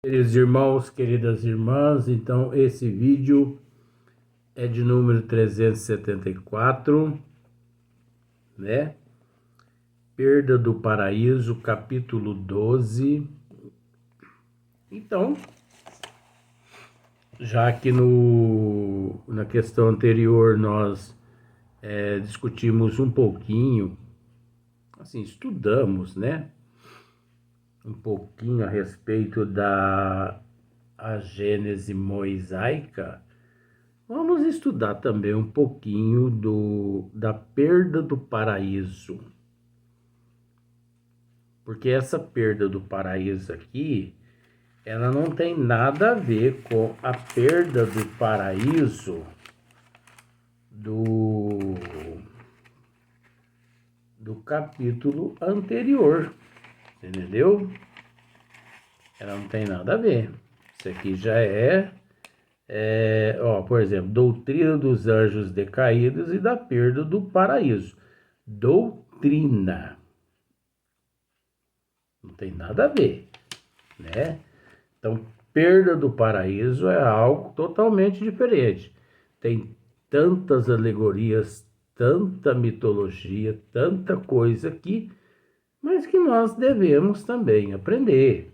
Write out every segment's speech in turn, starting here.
Queridos irmãos, queridas irmãs, então esse vídeo é de número 374, né? Perda do Paraíso, capítulo 12. Então, já que na questão anterior nós discutimos um pouquinho, assim, estudamos, né? Um pouquinho a respeito da Gênese mosaica. Vamos estudar também um pouquinho da perda do paraíso. Porque essa perda do paraíso aqui, ela não tem nada a ver com a perda do paraíso do capítulo anterior. Entendeu? Ela não tem nada a ver. Isso aqui já por exemplo, doutrina dos anjos decaídos e da perda do paraíso. Doutrina. Não tem nada a ver, né? Então, perda do paraíso é algo totalmente diferente. Tem tantas alegorias, tanta mitologia, tanta coisa aqui, mas que nós devemos também aprender,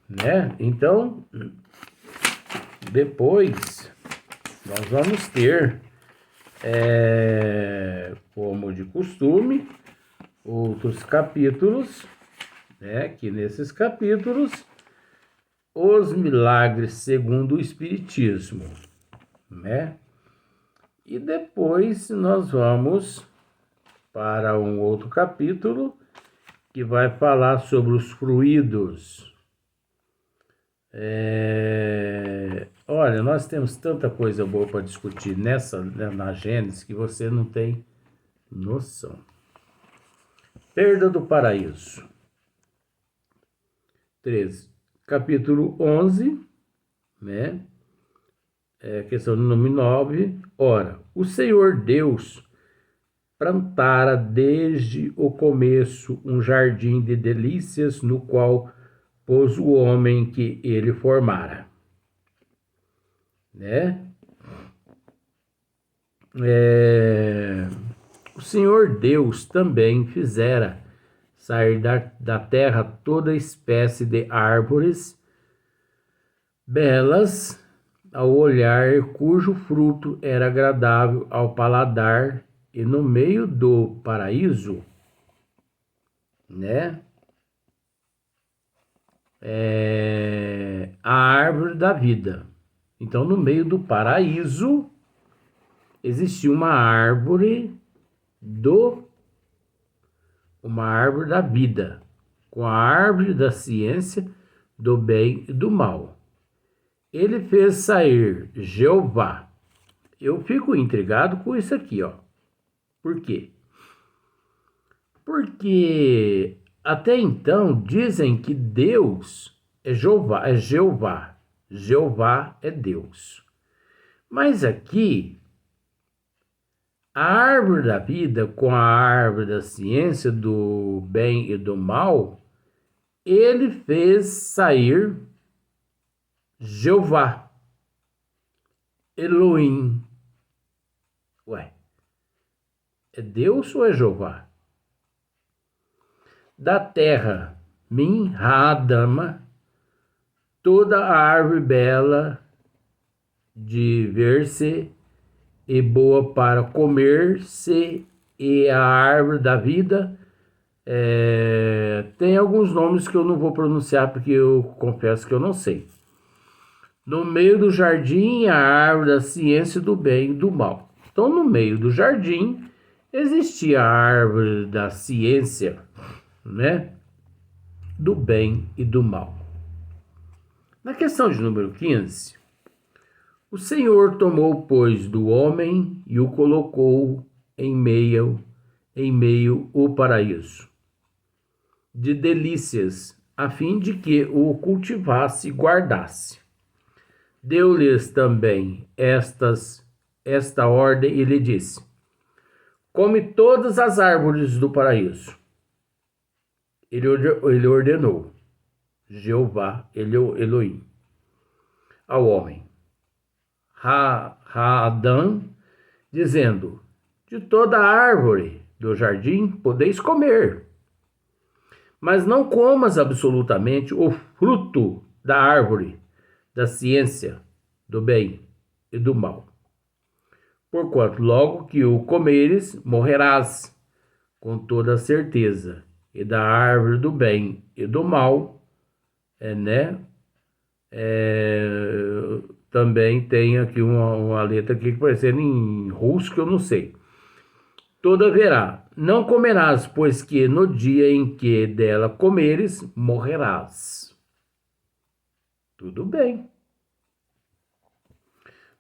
né? Então, depois nós vamos ter, como de costume, outros capítulos, né? Que nesses capítulos, os milagres segundo o Espiritismo, né? E depois nós vamos para um outro capítulo que vai falar sobre os fluidos. Olha, nós temos tanta coisa boa para discutir na Gênesis que você não tem noção. Perda do paraíso. 13. Capítulo 11, né? Questão número 9. Ora, o Senhor Deus plantara desde o começo um jardim de delícias no qual pôs o homem que ele formara, né? O Senhor Deus também fizera sair da terra toda espécie de árvores belas ao olhar, cujo fruto era agradável ao paladar, e no meio do paraíso, né? A árvore da vida. Então, no meio do paraíso, existia uma árvore da vida, com a árvore da ciência do bem e do mal. Ele fez sair Jeová. Eu fico intrigado com isso aqui, ó. Por quê? Porque até então dizem que Deus é Jeová. Jeová é Deus. Mas aqui, a árvore da vida com a árvore da ciência do bem e do mal, ele fez sair Jeová, Elohim. Ué, é Deus ou é Jeová? Da terra, Min Hadama, toda a árvore bela de ver-se e boa para comer-se, e a árvore da vida, tem alguns nomes que eu não vou pronunciar porque eu confesso que eu não sei. No meio do jardim, a árvore da ciência do bem e do mal. Então, no meio do jardim, existia a árvore da ciência, né? Do bem e do mal. Na questão de número 15, o Senhor tomou, pois, do homem e o colocou em meio o paraíso de delícias, a fim de que o cultivasse e guardasse. Deu-lhes também esta ordem e lhe disse: come todas as árvores do paraíso. Ele ordenou. Jeová, Elohim. ao homem, Adão, dizendo: de toda árvore do jardim podeis comer, mas não comas absolutamente o fruto da árvore da ciência do bem e do mal. Porquanto logo que o comeres, morrerás com toda certeza. E da árvore do bem e do mal, também tem aqui uma letra aqui que parece em russo que eu não sei. Toda haverá, não comerás, pois que no dia em que dela comeres, morrerás. Tudo bem.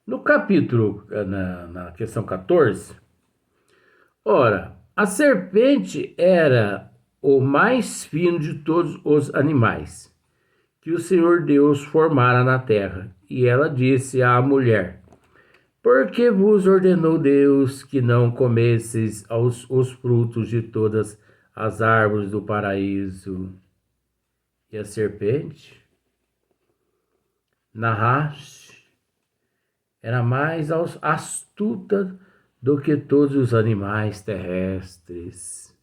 No capítulo, na questão 14, ora, a serpente era o mais fino de todos os animais que o Senhor Deus formara na terra. E ela disse à mulher: por que vos ordenou Deus que não comesseis os frutos de todas as árvores do paraíso? E a serpente, Nahash, era mais astuta do que todos os animais terrestres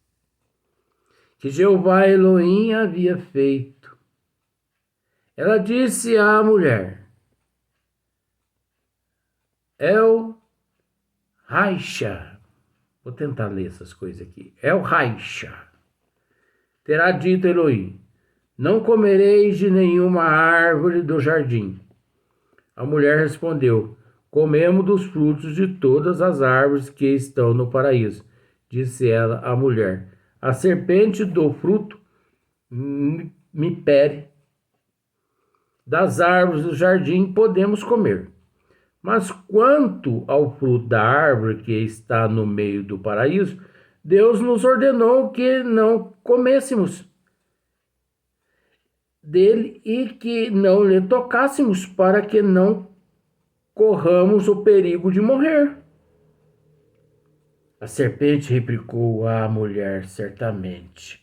que Jeová Elohim havia feito. Ela disse à mulher: El Raisha, vou tentar ler essas coisas aqui. El Raisha, terá dito Elohim: não comereis de nenhuma árvore do jardim. A mulher respondeu: comemos dos frutos de todas as árvores que estão no paraíso. Disse ela à mulher: a serpente do fruto me pere. Das árvores do jardim podemos comer. Mas quanto ao fruto da árvore que está no meio do paraíso, Deus nos ordenou que não comêssemos dele e que não lhe tocássemos, para que não corramos o perigo de morrer. A serpente replicou à mulher: certamente,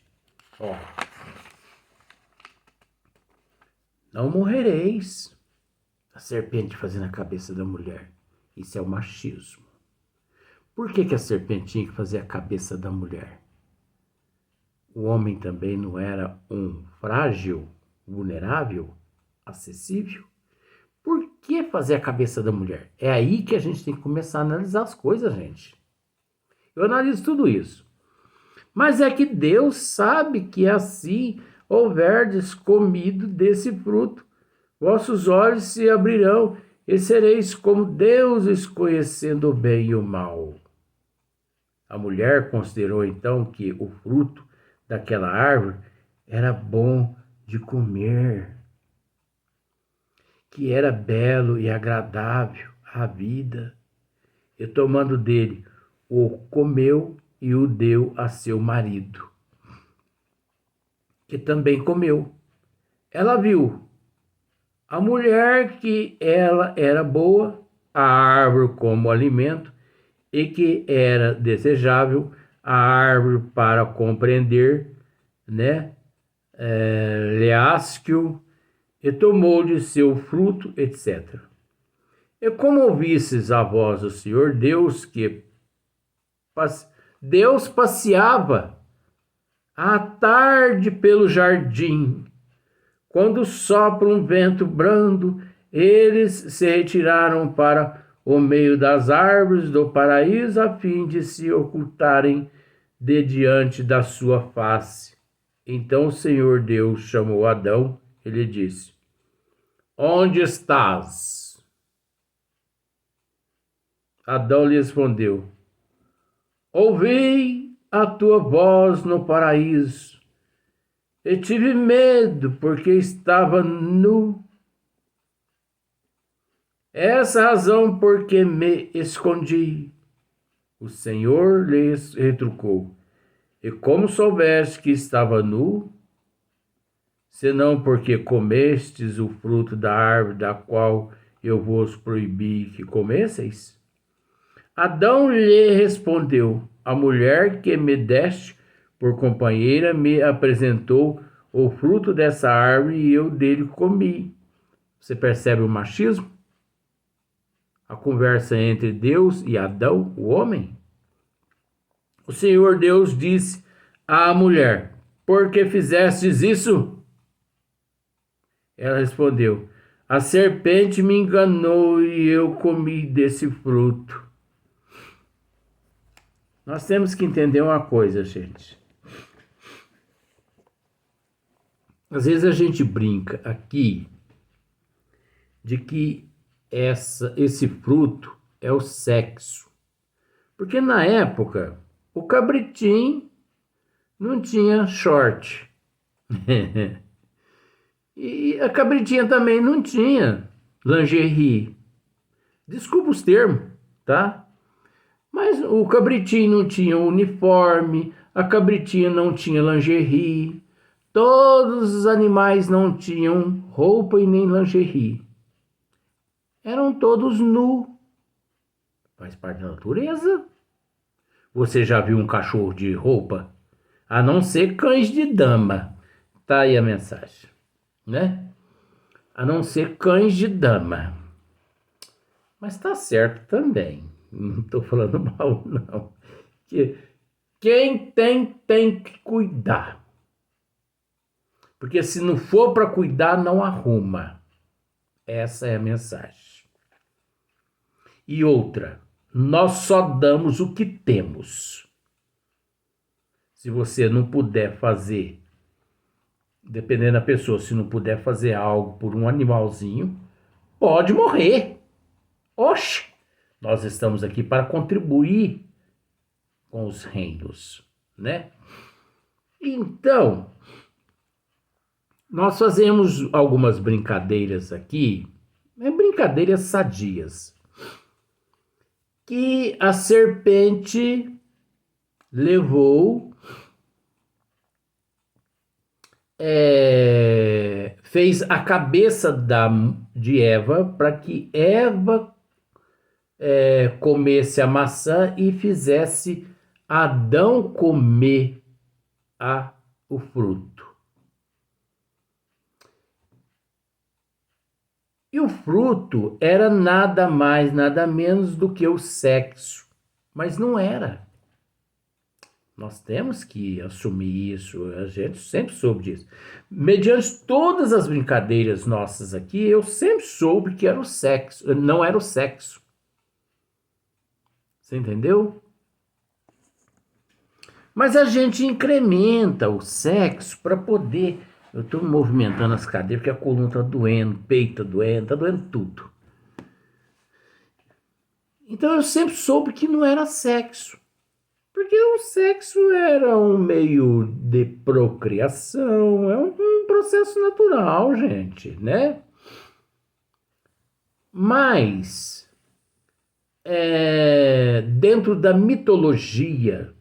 não morrereis. A serpente fazendo a cabeça da mulher. Isso é o machismo. Por que a serpente tinha que fazer a cabeça da mulher? O homem também não era um frágil, vulnerável, acessível? Por que fazer a cabeça da mulher? É aí que a gente tem que começar a analisar as coisas, gente. Eu analiso tudo isso. Mas é que Deus sabe que assim houverdes comido desse fruto, vossos olhos se abrirão e sereis como deuses, conhecendo o bem e o mal. A mulher considerou então que o fruto daquela árvore era bom de comer, que era belo e agradável à vida, e tomando dele, o comeu e o deu a seu marido, que também comeu. Ela viu a mulher que ela era boa, a árvore como alimento, e que era desejável a árvore para compreender, leasquio, e tomou de seu fruto, etc. E como ouvisses a voz do Senhor Deus, Deus passeava à tarde pelo jardim. Quando sopra um vento brando, eles se retiraram para o meio das árvores do paraíso, a fim de se ocultarem de diante da sua face. Então o Senhor Deus chamou Adão e lhe disse: onde estás? Adão lhe respondeu: ouvi a tua voz no paraíso, e tive medo, porque estava nu. Essa razão porque me escondi. O Senhor lhe retrucou: e como soubeste que estava nu? Senão porque comestes o fruto da árvore da qual eu vos proibi que comesseis? Adão lhe respondeu: a mulher que me deste por companheira me apresentou o fruto dessa árvore e eu dele comi. Você percebe o machismo? A conversa entre Deus e Adão, o homem? O Senhor Deus disse à mulher: por que fizestes isso? Ela respondeu: a serpente me enganou e eu comi desse fruto. Nós temos que entender uma coisa, gente. Às vezes a gente brinca aqui de que esse fruto é o sexo. Porque na época, o cabritinho não tinha short. E a cabritinha também não tinha lingerie. Desculpa os termos, tá? Mas o cabritinho não tinha uniforme, a cabritinha não tinha lingerie. Todos os animais não tinham roupa e nem lingerie. Eram todos nus. Faz parte da natureza. Você já viu um cachorro de roupa? A não ser cães de dama. Tá aí a mensagem, né? A não ser cães de dama. Mas tá certo também. Não tô falando mal, não. Quem tem que cuidar. Porque se não for para cuidar, não arruma. Essa é a mensagem. E outra, nós só damos o que temos. Se você não puder fazer, dependendo da pessoa, se não puder fazer algo por um animalzinho, pode morrer. Oxe, nós estamos aqui para contribuir com os reinos, né? Então, nós fazemos algumas brincadeiras aqui, brincadeiras sadias, que a serpente levou, fez a cabeça de Eva para que Eva comesse a maçã e fizesse Adão comer o fruto. E o fruto era nada mais, nada menos do que o sexo. Mas não era. Nós temos que assumir isso, a gente sempre soube disso. Mediante todas as brincadeiras nossas aqui, eu sempre soube que era o sexo, não era o sexo. Você entendeu? Mas a gente incrementa o sexo para poder... Eu estou movimentando as cadeiras porque a coluna está doendo, o peito está doendo tudo. Então eu sempre soube que não era sexo. Porque o sexo era um meio de procriação, é um processo natural, gente, né? Mas, dentro da mitologia,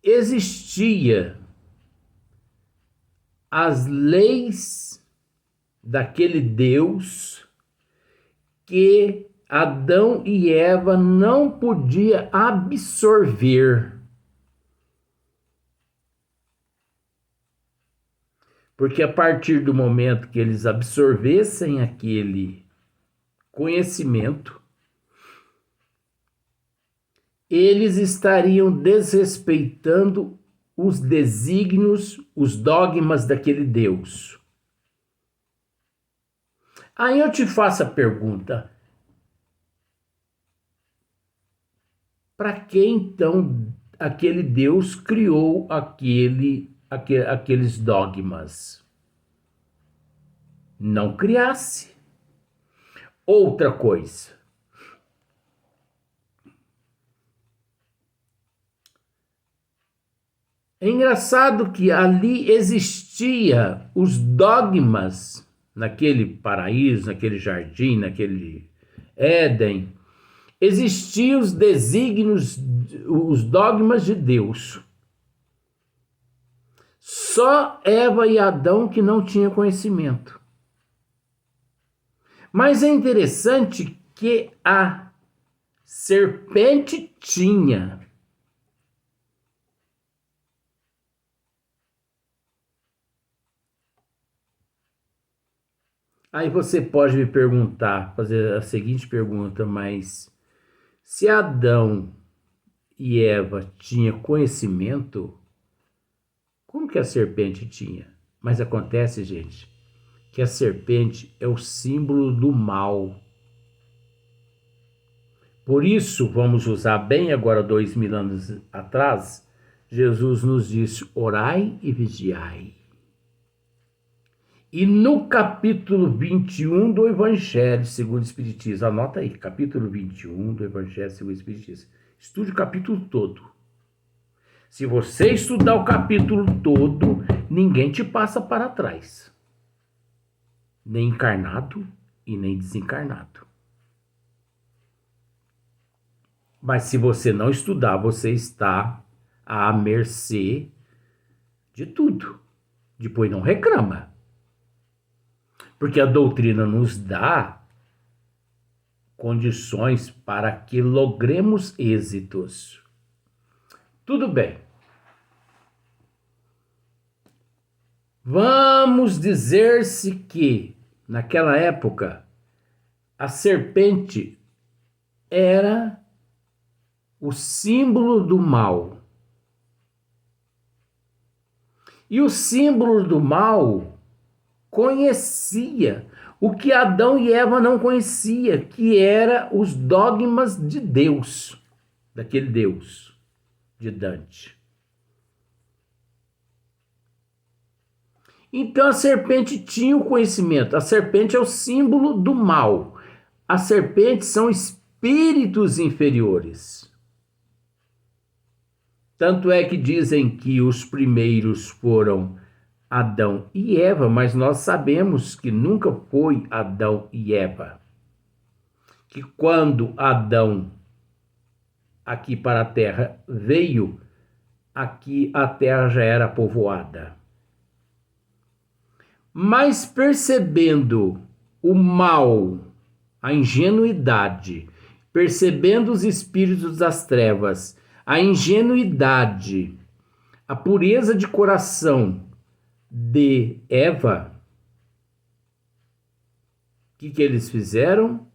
existia as leis daquele Deus que Adão e Eva não podiam absorver. Porque a partir do momento que eles absorvessem aquele conhecimento, eles estariam desrespeitando os desígnios, os dogmas daquele Deus. Aí eu te faço a pergunta: para que então aquele Deus criou aqueles dogmas? Não criasse. Outra coisa. É engraçado que ali existia os dogmas naquele paraíso, naquele jardim, naquele Éden. Existiam os desígnios, os dogmas de Deus. Só Eva e Adão que não tinham conhecimento. Mas é interessante que a serpente tinha. Aí você pode me perguntar, fazer a seguinte pergunta, mas se Adão e Eva tinham conhecimento, como que a serpente tinha? Mas acontece, gente, que a serpente é o símbolo do mal. Por isso, vamos usar bem agora 2000 anos atrás, Jesus nos disse, orai e vigiai. E no capítulo 21 do Evangelho segundo o Espiritismo, anota aí, capítulo 21 do Evangelho segundo o Espiritismo. Estude o capítulo todo. Se você estudar o capítulo todo, ninguém te passa para trás. Nem encarnado e nem desencarnado. Mas se você não estudar, você está à mercê de tudo. Depois não reclama. Porque a doutrina nos dá condições para que logremos êxitos. Tudo bem. Vamos dizer-se que, naquela época, a serpente era o símbolo do mal. E o símbolo do mal conhecia o que Adão e Eva não conhecia, que era os dogmas de Deus, daquele Deus de Dante. Então a serpente tinha o conhecimento. A serpente é o símbolo do mal. As serpentes são espíritos inferiores. Tanto é que dizem que os primeiros foram Adão e Eva, mas nós sabemos que nunca foi Adão e Eva. Que quando Adão aqui para a terra veio, aqui a terra já era povoada. Mas percebendo o mal, a ingenuidade, percebendo os espíritos das trevas, a ingenuidade, a pureza de coração de Eva, o que eles fizeram?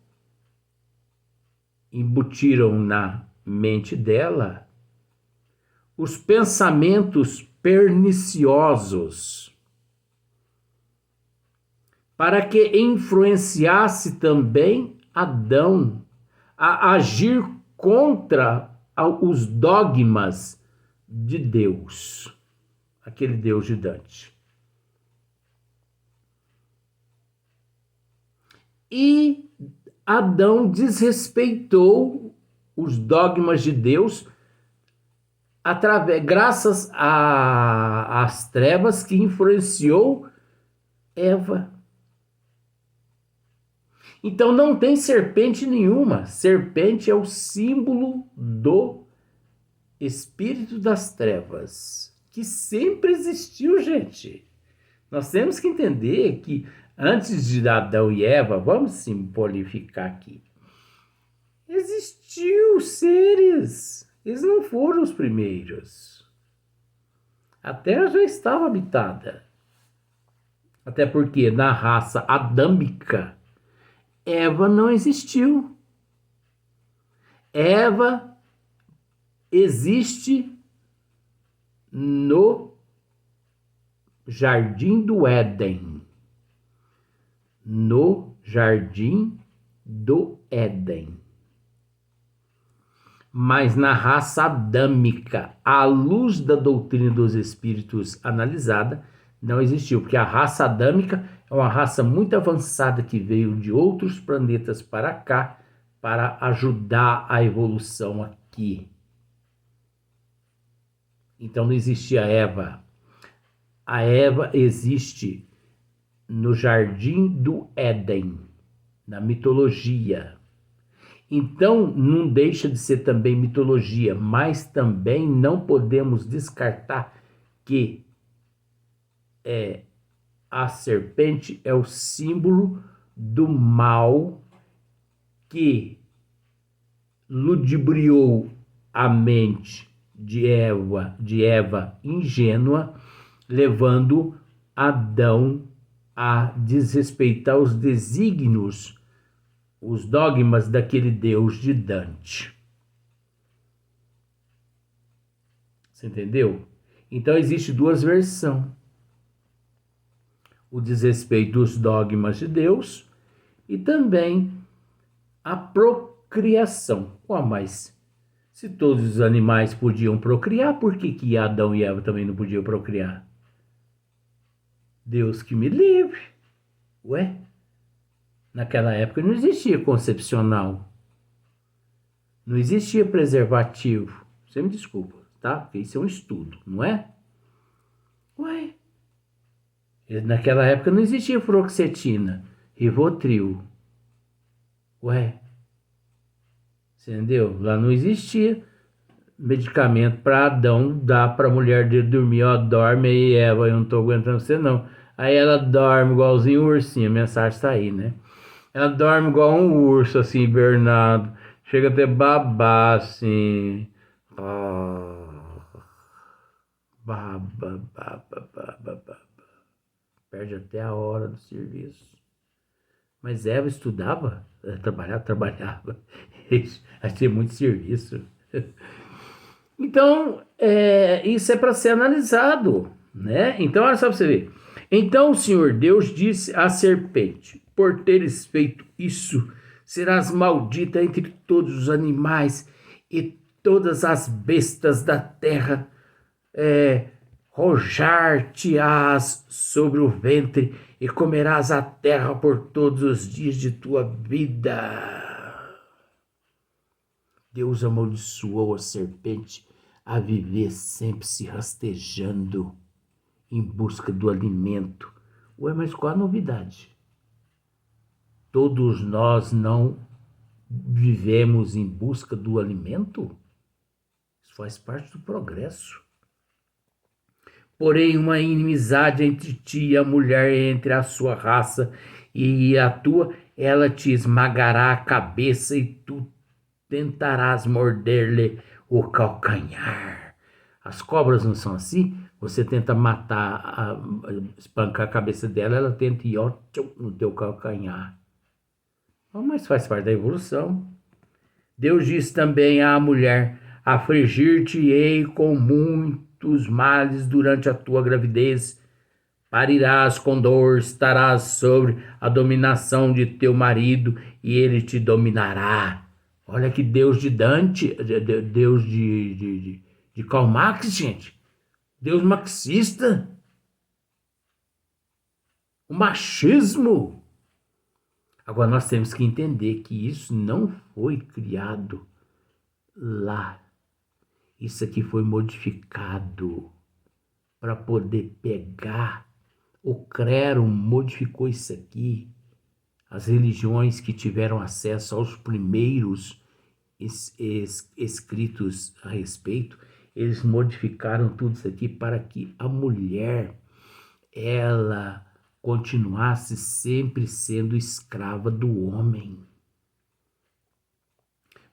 Embutiram na mente dela os pensamentos perniciosos, para que influenciasse também Adão a agir contra os dogmas de Deus, aquele Deus de Dante. E Adão desrespeitou os dogmas de Deus graças às trevas que influenciou Eva. Então não tem serpente nenhuma. Serpente é o símbolo do espírito das trevas, que sempre existiu, gente. Nós temos que entender que antes de Adão e Eva, vamos simplificar aqui, existiu seres. Eles não foram os primeiros. A Terra já estava habitada. Até porque na raça adâmica, Eva não existiu. Eva existe no Jardim do Éden. No Jardim do Éden. Mas na raça adâmica, à luz da doutrina dos espíritos analisada, não existiu, porque a raça adâmica é uma raça muito avançada que veio de outros planetas para cá para ajudar a evolução aqui. Então não existia Eva. A Eva existe no Jardim do Éden, na mitologia. Então não deixa de ser também mitologia, mas também não podemos descartar que a serpente é o símbolo do mal que ludibriou a mente de Eva ingênua, levando Adão a desrespeitar os desígnios, os dogmas daquele Deus de Dante. Você entendeu? Então existe duas versões. O desrespeito dos dogmas de Deus e também a procriação. Mas se todos os animais podiam procriar, por que Adão e Eva também não podiam procriar? Deus que me livre. Ué? Naquela época não existia concepcional. Não existia preservativo. Você me desculpa, tá? Porque isso é um estudo, não é? Ué? Naquela época não existia fluoxetina, Rivotril. Ué? Você entendeu? Lá não existia medicamento para Adão dar para a mulher dele dormir. Ó, dorme aí, Eva, eu não tô aguentando você não. Aí ela dorme igualzinho um ursinho, a mensagem tá aí, né? Ela dorme igual um urso, assim, hibernado. Chega a ter babá, assim. Perde até a hora do serviço. Mas Eva estudava, trabalhava. Achei muito serviço. Então, isso é para ser analisado, né? Então, olha só para você ver. Então o Senhor Deus disse à serpente: por teres feito isso, serás maldita entre todos os animais e todas as bestas da terra. Rojar-te-ás sobre o ventre e comerás a terra por todos os dias de tua vida. Deus amaldiçoou a serpente a viver sempre se rastejando em busca do alimento. Ué, mas qual a novidade? Todos nós não vivemos em busca do alimento? Isso faz parte do progresso. Porém, uma inimizade entre ti e a mulher, entre a sua raça e a tua, ela te esmagará a cabeça e tu tentarás morder-lhe o calcanhar. As cobras não são assim? Você tenta matar, espancar a cabeça dela, ela tenta ir no teu calcanhar. Mas faz parte da evolução. Deus diz também à mulher: afligir-te-ei com muitos males durante a tua gravidez. Parirás com dor, estarás sobre a dominação de teu marido e ele te dominará. Olha que Deus de Dante, Deus de Karl Marx, gente. Deus marxista. O machismo. Agora nós temos que entender que isso não foi criado lá. Isso aqui foi modificado para poder pegar. O clero modificou isso aqui. As religiões que tiveram acesso aos primeiros escritos a respeito, eles modificaram tudo isso aqui para que a mulher, ela continuasse sempre sendo escrava do homem.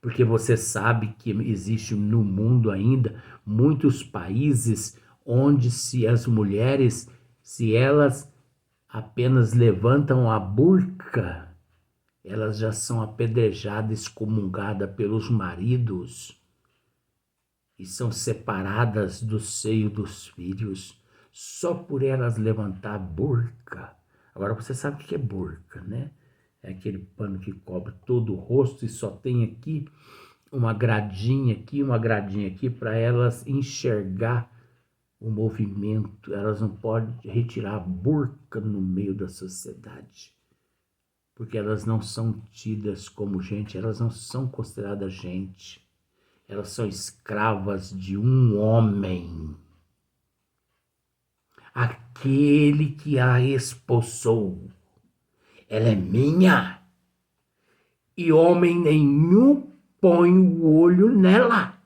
Porque você sabe que existe no mundo ainda muitos países onde se as mulheres, se elas apenas levantam a burca, elas já são apedrejadas, excomungadas pelos maridos e são separadas do seio dos filhos só por elas levantar a burca. Agora você sabe o que é burca, né? É aquele pano que cobre todo o rosto e só tem aqui uma gradinha aqui para elas enxergar o movimento. Elas não podem retirar a burca no meio da sociedade, porque elas não são tidas como gente, elas não são consideradas gente. Elas são escravas de um homem, aquele que a expulsou. Ela é minha e homem nenhum põe o olho nela.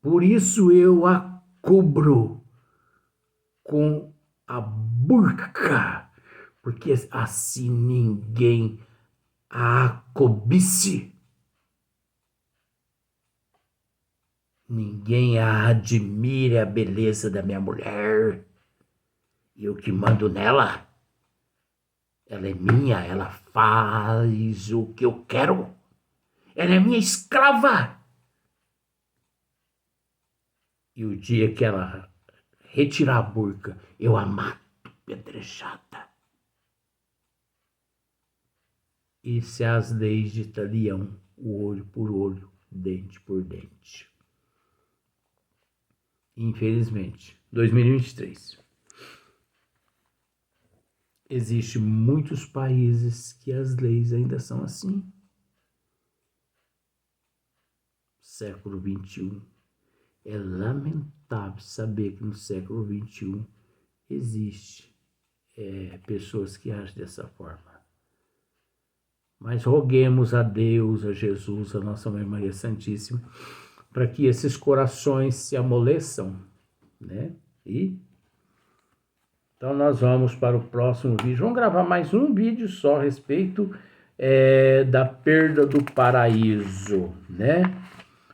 Por isso eu a cubro com a burca, porque assim ninguém a cobice. Ninguém a admire a beleza da minha mulher. Eu que mando nela. Ela é minha, ela faz o que eu quero. Ela é minha escrava. E o dia que ela retirar a burca, eu a mato pedrejada. Isso é as leis de Talião, o olho por olho, dente por dente. Infelizmente, 2023. Existem muitos países que as leis ainda são assim. Século XXI. É lamentável saber que no século XXI existe pessoas que agem dessa forma. Mas roguemos a Deus, a Jesus, a Nossa Mãe Maria Santíssima, para que esses corações se amoleçam, né? Então nós vamos para o próximo vídeo. Vamos gravar mais um vídeo só a respeito da perda do paraíso, né?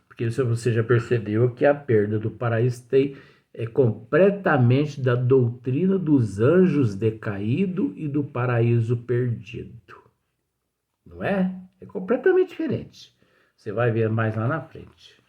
Porque você já percebeu que a perda do paraíso é completamente da doutrina dos anjos decaídos e do paraíso perdido. Não é? É completamente diferente. Você vai ver mais lá na frente.